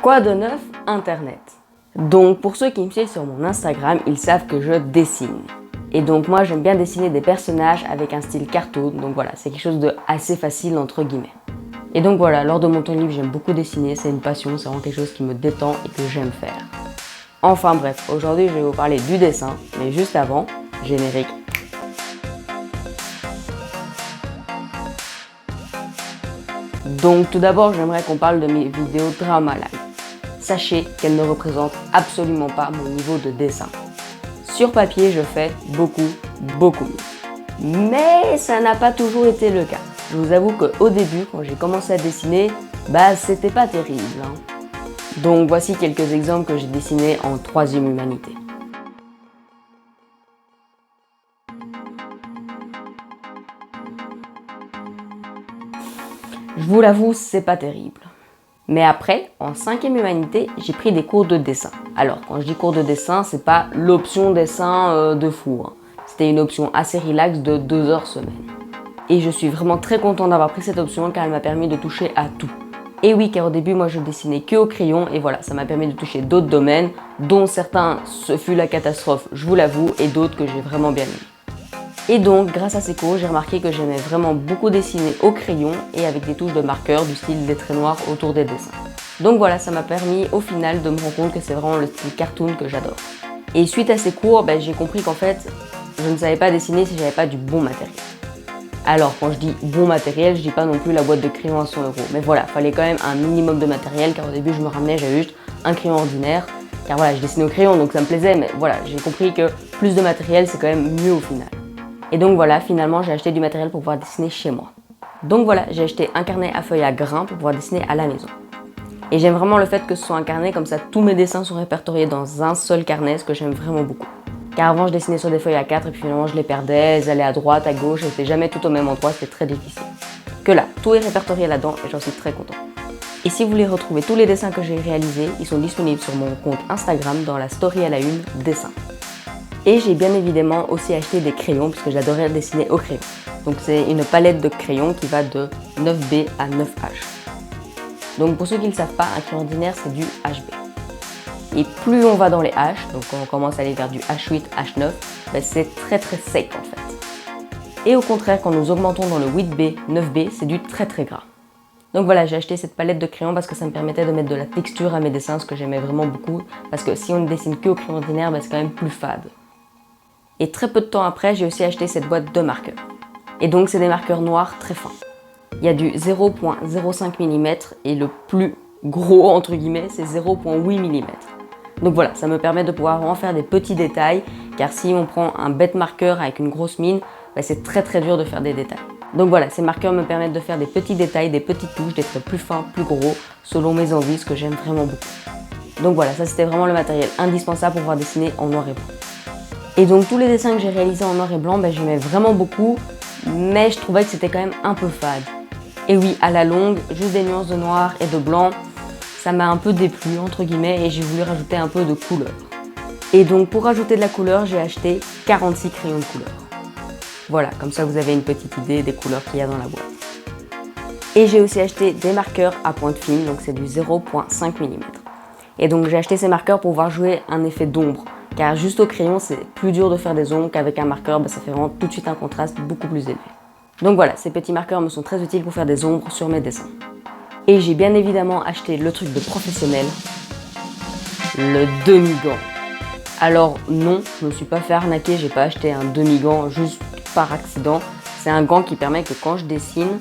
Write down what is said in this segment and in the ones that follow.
Quoi de neuf? Internet. Donc pour ceux qui me suivent sur mon Instagram, ils savent que je dessine. Et donc moi j'aime bien dessiner des personnages avec un style cartoon, donc voilà, c'est quelque chose de assez facile entre guillemets. Et donc voilà, lors de mon temps libre, j'aime beaucoup dessiner, c'est une passion, c'est vraiment quelque chose qui me détend et que j'aime faire. Enfin bref, aujourd'hui je vais vous parler du dessin, mais juste avant, générique. Donc tout d'abord, j'aimerais qu'on parle de mes vidéos Drama Live. Sachez qu'elles ne représentent absolument pas mon niveau de dessin. Sur papier, je fais beaucoup mieux. Mais ça n'a pas toujours été le cas. Je vous avoue qu'au début, quand j'ai commencé à dessiner, c'était pas terrible. Donc voici quelques exemples que j'ai dessinés en 3e humanité. Je vous l'avoue, c'est pas terrible. Mais après, en 5e humanité, j'ai pris des cours de dessin. Alors, quand je dis cours de dessin, c'est pas l'option dessin de fou. C'était une option assez relax de 2 heures semaine. Et je suis vraiment très content d'avoir pris cette option car elle m'a permis de toucher à tout. Et oui, car au début, moi je dessinais que au crayon et voilà, ça m'a permis de toucher d'autres domaines, dont certains, ce fut la catastrophe, je vous l'avoue, et d'autres que j'ai vraiment bien aimé. Et donc, grâce à ces cours, j'ai remarqué que j'aimais vraiment beaucoup dessiner au crayon et avec des touches de marqueur du style des traits noirs autour des dessins. Donc voilà, ça m'a permis au final de me rendre compte que c'est vraiment le style cartoon que j'adore. Et suite à ces cours, j'ai compris qu'en fait, je ne savais pas dessiner si j'avais pas du bon matériel. Alors, quand je dis bon matériel, je dis pas non plus la boîte de crayon à 100 €. Mais voilà, fallait quand même un minimum de matériel car au début, je me ramenais, j'avais juste un crayon ordinaire. Car voilà, je dessinais au crayon donc ça me plaisait, mais voilà, j'ai compris que plus de matériel, c'est quand même mieux au final. Et donc voilà, finalement, j'ai acheté du matériel pour pouvoir dessiner chez moi. Donc voilà, j'ai acheté un carnet à feuilles à grains pour pouvoir dessiner à la maison. Et j'aime vraiment le fait que ce soit un carnet, comme ça tous mes dessins sont répertoriés dans un seul carnet, ce que j'aime vraiment beaucoup. Car avant, je dessinais sur des feuilles A4 et puis finalement, je les perdais, elles allaient à droite, à gauche, et c'était jamais tout au même endroit, c'était très difficile. Que là, tout est répertorié là-dedans et j'en suis très content. Et si vous voulez retrouver tous les dessins que j'ai réalisés, ils sont disponibles sur mon compte Instagram dans la story à la une, dessin. Et j'ai bien évidemment aussi acheté des crayons puisque j'adorais dessiner au crayon. Donc c'est une palette de crayons qui va de 9B à 9H. Donc pour ceux qui ne le savent pas, un crayon ordinaire c'est du HB. Et plus on va dans les H, donc quand on commence à aller vers du H8, H9, c'est très sec en fait. Et au contraire, quand nous augmentons dans le 8B, 9B, c'est du très gras. Donc voilà, j'ai acheté cette palette de crayons parce que ça me permettait de mettre de la texture à mes dessins, ce que j'aimais vraiment beaucoup. Parce que si on ne dessine que au crayon ordinaire, c'est quand même plus fade. Et très peu de temps après, j'ai aussi acheté cette boîte de marqueurs. Et donc c'est des marqueurs noirs très fins. Il y a du 0,05 mm et le plus gros entre guillemets, c'est 0,8 mm. Donc voilà, ça me permet de pouvoir vraiment faire des petits détails, car si on prend un bête marqueur avec une grosse mine, c'est très dur de faire des détails. Donc voilà, ces marqueurs me permettent de faire des petits détails, des petites touches, des traits plus fins, plus gros, selon mes envies, ce que j'aime vraiment beaucoup. Donc voilà, ça c'était vraiment le matériel indispensable pour pouvoir dessiner en noir et blanc. Et donc tous les dessins que j'ai réalisés en noir et blanc, j'aimais vraiment beaucoup, mais je trouvais que c'était quand même un peu fade. Et oui, à la longue, juste des nuances de noir et de blanc, ça m'a un peu déplu entre guillemets et j'ai voulu rajouter un peu de couleur. Et donc pour rajouter de la couleur, j'ai acheté 46 crayons de couleur. Voilà, comme ça vous avez une petite idée des couleurs qu'il y a dans la boîte. Et j'ai aussi acheté des marqueurs à pointe fine, donc c'est du 0,5 mm. Et donc j'ai acheté ces marqueurs pour pouvoir jouer un effet d'ombre. Car juste au crayon, c'est plus dur de faire des ombres qu'avec un marqueur, ça fait vraiment tout de suite un contraste beaucoup plus élevé. Donc voilà, ces petits marqueurs me sont très utiles pour faire des ombres sur mes dessins. Et j'ai bien évidemment acheté le truc de professionnel, le demi-gant. Alors non, je ne me suis pas fait arnaquer, j'ai pas acheté un demi-gant juste par accident. C'est un gant qui permet que quand je dessine,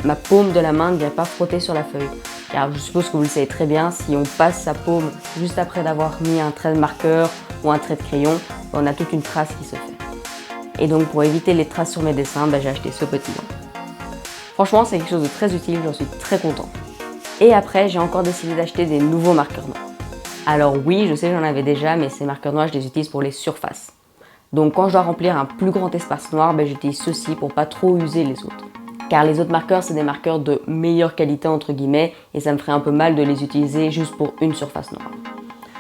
ma paume de la main ne vient pas frotter sur la feuille. Car je suppose que vous le savez très bien, si on passe sa paume juste après d'avoir mis un trait de marqueur ou un trait de crayon, on a toute une trace qui se fait. Et donc pour éviter les traces sur mes dessins, j'ai acheté ce petit gant. Franchement, c'est quelque chose de très utile, j'en suis très content. Et après, j'ai encore décidé d'acheter des nouveaux marqueurs noirs. Alors oui, je sais, j'en avais déjà, mais ces marqueurs noirs, je les utilise pour les surfaces. Donc quand je dois remplir un plus grand espace noir, j'utilise ceux-ci pour pas trop user les autres. Car les autres marqueurs, c'est des marqueurs de meilleure qualité entre guillemets, et ça me ferait un peu mal de les utiliser juste pour une surface noire.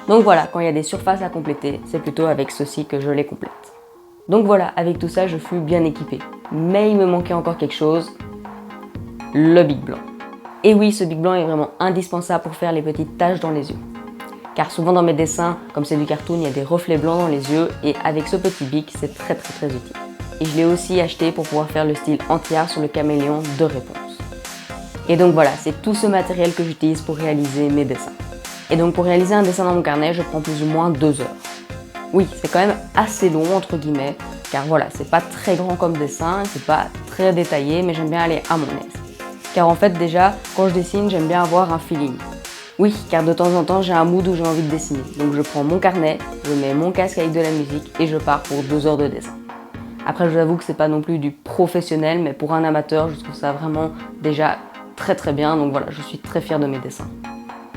Donc voilà, quand il y a des surfaces à compléter, c'est plutôt avec ceux-ci que je les complète. Donc voilà, avec tout ça, je fus bien équipée. Mais il me manquait encore quelque chose, le Bic blanc. Et oui, ce bic blanc est vraiment indispensable pour faire les petites taches dans les yeux. Car souvent dans mes dessins, comme c'est du cartoon, il y a des reflets blancs dans les yeux et avec ce petit bic, c'est très utile. Et je l'ai aussi acheté pour pouvoir faire le style anti-art sur le caméléon de Réponse. Et donc voilà, c'est tout ce matériel que j'utilise pour réaliser mes dessins. Et donc pour réaliser un dessin dans mon carnet, je prends plus ou moins 2 heures. Oui, c'est quand même assez long entre guillemets, car voilà, c'est pas très grand comme dessin, c'est pas très détaillé, mais j'aime bien aller à mon aise. Car en fait déjà, quand je dessine, j'aime bien avoir un feeling. Oui, car de temps en temps, j'ai un mood où j'ai envie de dessiner. Donc je prends mon carnet, je mets mon casque avec de la musique et je pars pour 2 heures de dessin. Après, je vous avoue que c'est pas non plus du professionnel, mais pour un amateur, je trouve ça vraiment déjà très bien. Donc voilà, je suis très fière de mes dessins.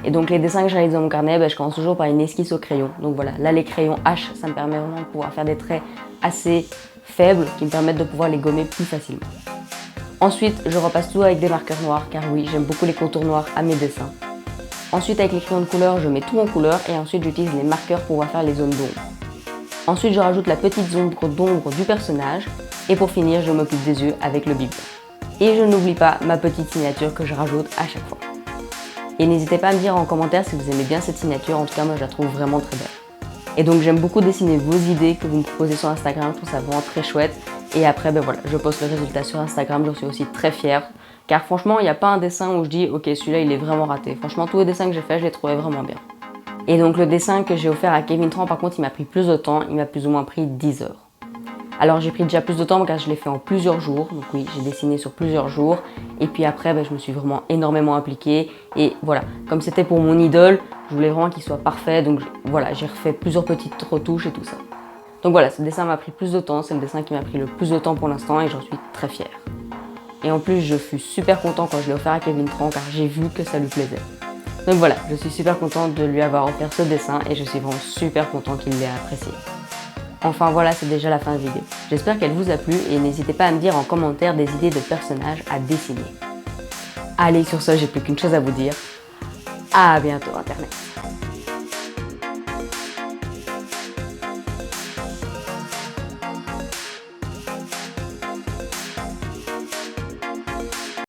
Et donc les dessins que je réalise dans mon carnet, je commence toujours par une esquisse au crayon. Donc voilà, là les crayons H, ça me permet vraiment de pouvoir faire des traits assez faibles qui me permettent de pouvoir les gommer plus facilement. Ensuite, je repasse tout avec des marqueurs noirs, car oui, j'aime beaucoup les contours noirs à mes dessins. Ensuite, avec les crayons de couleur, je mets tout en couleur et ensuite j'utilise les marqueurs pour pouvoir faire les zones d'ombre. Ensuite, je rajoute la petite zone d'ombre du personnage et pour finir, je m'occupe des yeux avec le bic blanc. Et je n'oublie pas ma petite signature que je rajoute à chaque fois. Et n'hésitez pas à me dire en commentaire si vous aimez bien cette signature, en tout cas moi je la trouve vraiment très belle. Et donc j'aime beaucoup dessiner vos idées que vous me proposez sur Instagram, je trouve ça vraiment très chouette. Et après voilà, je poste le résultat sur Instagram, j'en suis aussi très fière. Car franchement, il n'y a pas un dessin où je dis ok celui-là il est vraiment raté. Franchement tous les dessins que j'ai fait, je les trouvais vraiment bien. Et donc le dessin que j'ai offert à Kevin Tran par contre il m'a pris plus de temps, il m'a plus ou moins pris 10 heures. Alors j'ai pris déjà plus de temps car je l'ai fait en plusieurs jours, donc oui j'ai dessiné sur plusieurs jours et puis après je me suis vraiment énormément impliquée et voilà, comme c'était pour mon idole, je voulais vraiment qu'il soit parfait donc voilà j'ai refait plusieurs petites retouches et tout ça. Donc voilà, ce dessin m'a pris plus de temps, c'est le dessin qui m'a pris le plus de temps pour l'instant et j'en suis très fière. Et en plus je fus super content quand je l'ai offert à Kevin Tran car j'ai vu que ça lui plaisait. Donc voilà, je suis super contente de lui avoir offert ce dessin et je suis vraiment super contente qu'il l'ait apprécié. Enfin voilà, c'est déjà la fin de la vidéo. J'espère qu'elle vous a plu et n'hésitez pas à me dire en commentaire des idées de personnages à dessiner. Allez, sur ce, j'ai plus qu'une chose à vous dire. À bientôt Internet.